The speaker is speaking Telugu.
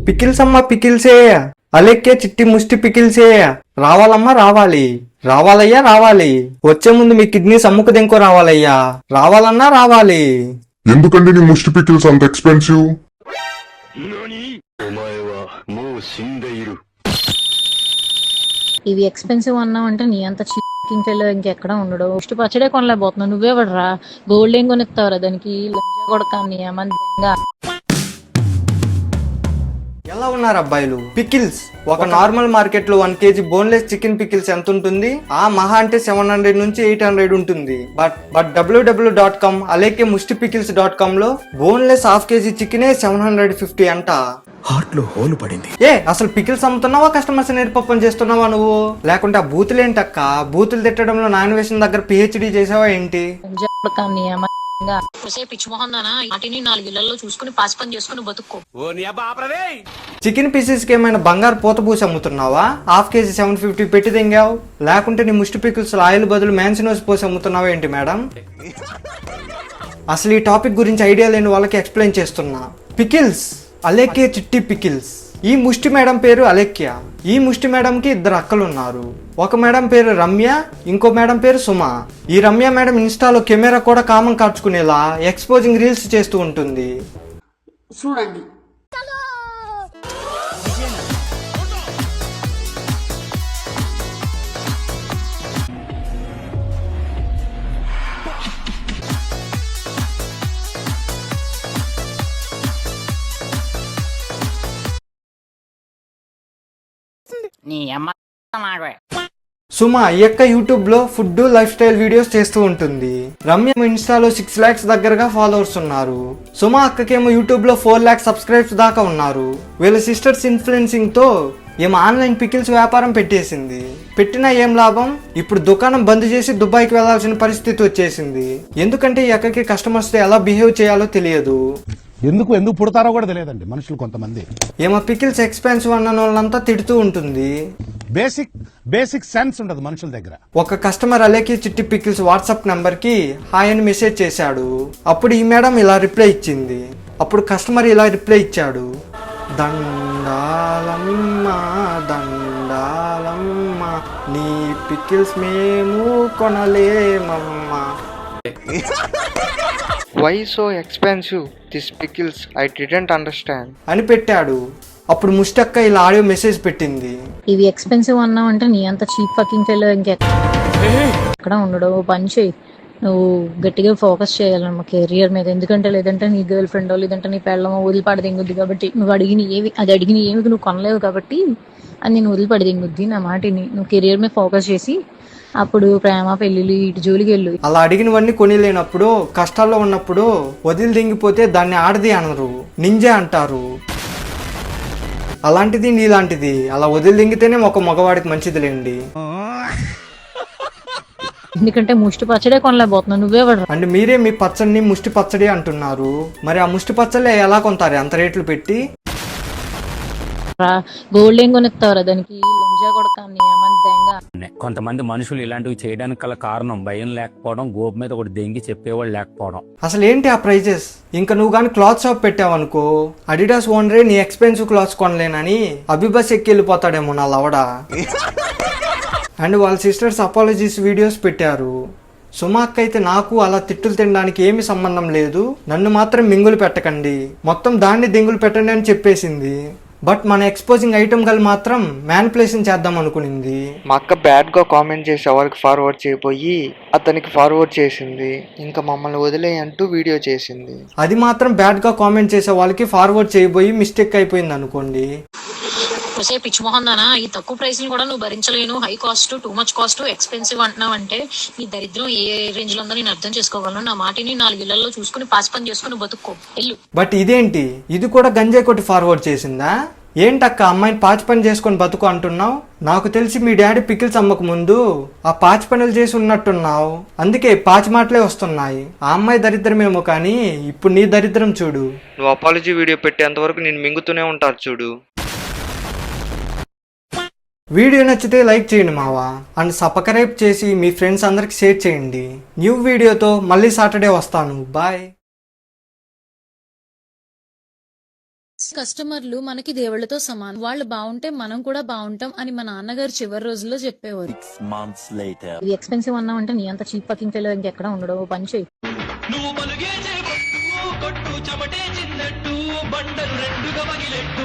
పికిల్స్ అమ్మా పికిల్సే, అలెక్కే చిట్టి ముష్టి పికిల్సే. రావాలమ్మా రావాలి, రావాలయ్యా రావాలి. వచ్చే ముందు మీ కిడ్నీస్ అమ్ముకు దెంకో రావాలయ్యా, రావాలన్నా రావాలి. ఎందుకండి నీ ముష్టి పికిల్స్ అంత ఎక్స్పెన్సివ్? ఇవి ఎక్స్పెన్సివ్ అన్నావు అంటే నీ అంత చీకింగ్ ఫెల్లో ఇంకెక్కడ ఉండడు. ముష్టి పచ్చడే కొనలేకపోతున్నావు, నువ్వే పడరా. గోల్డ్ ఏం కొనిస్తావురా దానికి, లంజా కొడకా నీ అమ్మంగా. ఎలా ఉన్నారు అబ్బాయిలు? పికిల్స్ ఒక నార్మల్ మార్కెట్ లో 1 kg బోన్లెస్ చికెన్ పికిల్స్ ఎంత ఉంటుంది? ఆ మహా అంటే 700 నుంచి 800 ఉంటుంది. బట్ www.com అలాగే mushtipickles.com లో బోన్లెస్ ½ kg చికెనే 750 అంట. హార్ట్ లో హోల్ పడింది. అసలు పికిల్స్ అమ్ముతున్నావా, కస్టమర్స్ నేర్పప్పని చేస్తున్నావా నువ్వు? లేకుంటే ఆ బూతులేంటక్క? బూతులు తిట్టడంలో నాన్ వేషన్ దగ్గర PhD చేసావా ఏంటి? లంజా కొడకా నీ అమ్మంగా. పిచ్చి మొహందానా, వాటిని 4 ఇళ్లలో చూసుకుని పాస్ పని చేసుకుని బతుక్కో. చికెన్ పీసెస్ కి ఏమైనా బంగారు పూత పూసి అమ్ముతున్నావా? ½ kg 750 పెట్టి తెంగావు. లేకుంటే నీ ముష్టి పికిల్స్ ఆయిల్ బదులు మ్యాన్సినోస్ పోసి అమ్ముతున్నావా ఏంటి మేడం? అసలు ఈ టాపిక్ గురించి ఐడియా లేని వాళ్ళకి ఎక్స్ప్లెయిన్ చేస్తున్నా. పికిల్స్ అలెక్కే చిట్టి పికిల్స్. ఈ ముష్టి మేడం పేరు అలెక్య. ఈ ముష్టి మేడం కి 2 అక్కలు ఉన్నారు. ఒక మేడం పేరు రమ్య, ఇంకో మేడం పేరు సుమ. ఈ రమ్య మేడం ఇన్స్టాలో కెమెరా కూడా కామం కార్చుకునేలా ఎక్స్పోజింగ్ రీల్స్ చేస్తూ ఉంటుంది. చూడండి, సుమ ఈ యొక్క యూట్యూబ్ లో ఫుడ్ లైఫ్ స్టైల్ వీడియోస్ చేస్తూ ఉంటుంది. రమ్య ఇన్స్టాలో 6 lakhs దగ్గరగా ఫాలోవర్స్ ఉన్నారు. సుమ అక్కకేమో యూట్యూబ్ లో 4 lakhs సబ్స్క్రైబ్స్ దాకా ఉన్నారు. వీళ్ళ సిస్టర్స్ ఇన్ఫ్లుయెన్సింగ్ తో ఏమో ఆన్లైన్ పికిల్స్ వ్యాపారం పెట్టేసింది. పెట్టినా ఏం లాభం? ఇప్పుడు దుకాణం బంద్ చేసి దుబాయ్కి వెళ్లాల్సిన పరిస్థితి వచ్చేసింది. ఎందుకంటే ఈ అక్కకి కస్టమర్స్ తో ఎలా బిహేవ్ చేయాలో తెలియదు. ఎందుకు పుడతారో కూడా తెలియదండి మనుషులు కొంతమంది. ఏమో పికిల్స్ ఎక్స్పెన్సివ్ అన్న వాళ్ళంతా తిడుతూ ఉంటుంది. బేసిక్ సెన్స్ ఉండదు మనుషుల దగ్గర. ఒక కస్టమర్ అలేకి చిట్టి పికిల్స్ వాట్సాప్ నంబర్ కి హాయ్ అని మెసేజ్ చేశాడు. అప్పుడు ఈ మేడం ఇలా రిప్లై ఇచ్చింది. అప్పుడు కస్టమర్ ఇలా రిప్లై ఇచ్చాడు, దండాలమ్మ దండాలమ్మ, నీ పికిల్స్ మేము కొనలేమమ్మా. Why so expensive this pickles, I didn't understand అని పెట్టాడు. అప్పుడు ముష్టక్క ఇలా ఆడియో మెసేజ్ పెట్టింది. ఇవి ఎక్స్పెన్సివ్ అన్నావు అంటే నీ అంత చీప్ ఫకింగ్ ఫెల్లో ఇంకెక్కడ ఉండడు. పని చేయి, నువ్వు గట్టిగా ఫోకస్ చేయాలమ్మ కెరియర్ మీద. ఎందుకంటే లేదంటే నీ గర్ల్ ఫ్రెండ్ లేదంటే నీ పెళ్ళమో వదిలిపడదింగుద్ది. కాబట్టి నువ్వు అడిగిన ఏమి నువ్వు కొనలేవు కాబట్టి అది నేను వదిలిపడదింగుద్ది. నా మాటిని నువ్వు కెరియర్ మీద ఫోకస్ చేసి అప్పుడు ప్రేమ పెళ్లిళ్ళు ఇటు జోలికి వెళ్ళు. అలా అడిగినవన్నీ కొనిలేనప్పుడు, కష్టాల్లో ఉన్నప్పుడు వదిలి దింగిపోతే దాన్ని ఆడది అనరు, నింజే అంటారు. అలాంటిది నీలాంటిది అలా వదిలి దింగితేనే ఒక మగవాడికి మంచిదిలేండి. ఎందుకంటే ముష్టి పచ్చడే కొనలేకపోతున్నావు, నువ్వే పడరా. అంటే మీరే మీ పచ్చడిని ముష్టి పచ్చడి అంటున్నారు. మరి ఆ ముష్టి పచ్చడి ఎలా కొంటారు అంత రేట్లు పెట్టి? గోల్డ్ ఏం కొనిస్తావురా దానికి, లంజా కొడకా నీ అమ్మంగా. కొంతమంది మనుషులు ఇలాంటివి చేయడానికి గల కారణం భయం లేకపోవడం, గోపు మీద ఒకటి దెంగి చెప్పేవాళ్ళు లేకపోవడం. అసలు ఏంటి ఆ ప్రైజెస్? ఇంకా నువ్వు కానీ క్లాత్ షాప్ పెట్టావనుకో, అడిడాస్ ఓనరే నీ ఎక్స్పెన్సివ్ క్లాత్స్ కొనలేనని అభిబస్ ఎక్కి వెళ్ళిపోతాడేమో నా లవడా. అండ్ వాళ్ళ సిస్టర్స్ అపాలజీస్ వీడియోస్ పెట్టారు. సుమాక్ అయితే నాకు అలా తిట్టులు తినడానికి ఏమి సంబంధం లేదు, నన్ను మాత్రం మింగులు పెట్టకండి, మొత్తం దాన్ని దింగులు పెట్టండి అని చెప్పేసింది. బట్ మన ఎక్స్పోజింగ్ ఐటమ్ గల్ మాత్రం మ్యానిపులేషన్ చేద్దాం అనుకునింది. మా అక్క బ్యాడ్ గా కామెంట్ చేసి ఎవరికి ఫార్వర్డ్ చేయబోయి అతనికి ఫార్వర్డ్ చేసింది. ఇంకా మమ్మల్ని వదిలేయి అంటూ వీడియో చేసింది. అది మాత్రం బ్యాడ్ గా కామెంట్ చేసే వాళ్ళకి ఫార్వర్డ్ చేయబోయి మిస్టేక్ అయిపోయింది అనుకోండి. పిచ్చి మొహందానా, ఈ తక్కువ ప్రైస్ కూడా నువ్వు భరించలేను, high cost, too much cost, expensive అంటున్నావు అంటే నీ దరిద్రం ఏ రేంజ్ లో ఉందో నేను అర్థం చేసుకోగలను. నా మాటిని 4 ఇళ్లలో చూసుకుని పాస్ పని చేసుకుని బతుక్కో వెళ్ళు. బట్ ఇదేంటి, ఇది కూడా గంజాయి కొట్టి ఫార్వర్డ్ చేసిందా? ఏంటక్క అమ్మాయిని పాచి పని చేసుకొని బతుకు అంటున్నావు? నాకు తెలిసి మీ డాడీ పికిల్స్ అమ్మక ముందు ఆ పాచి పనులు చేసి ఉన్నట్టున్నావు, అందుకే పాచి మాటలే వస్తున్నాయి. ఆ అమ్మాయి దరిద్రమేమో కానీ ఇప్పుడు నీ దరిద్రం చూడు. నువ్వు అపాలజీ వీడియో పెట్టేంత వరకు నేను మింగుతూనే ఉంటారు చూడు. వీడియో నచ్చితే లైక్ చేయండి మావా, అండ్ సబ్స్క్రైబ్ చేసి మీ ఫ్రెండ్స్ అందరికి షేర్ చేయండి. న్యూ వీడియోతో మళ్ళీ సాటర్డే వస్తాను. బాయ్. కస్టమర్లు మనకి దేవుళ్ళతో సమానం, వాళ్ళు బాగుంటే మనం కూడా బాగుంటాం అని మా నాన్నగారు చివరి రోజుల్లో చెప్పేవారు. ఇది ఎక్స్పెన్సివ్ అన్నావు అంటే నీ అంత చీప్ ఫకింగ్ ఫెలో ఇంకెక్కడ ఉండడు. పని చేయి. నువ్వు పలుగే కొట్టు చెమటే చిన్నట్టు బండలు రెండుగా పగిలెట్టు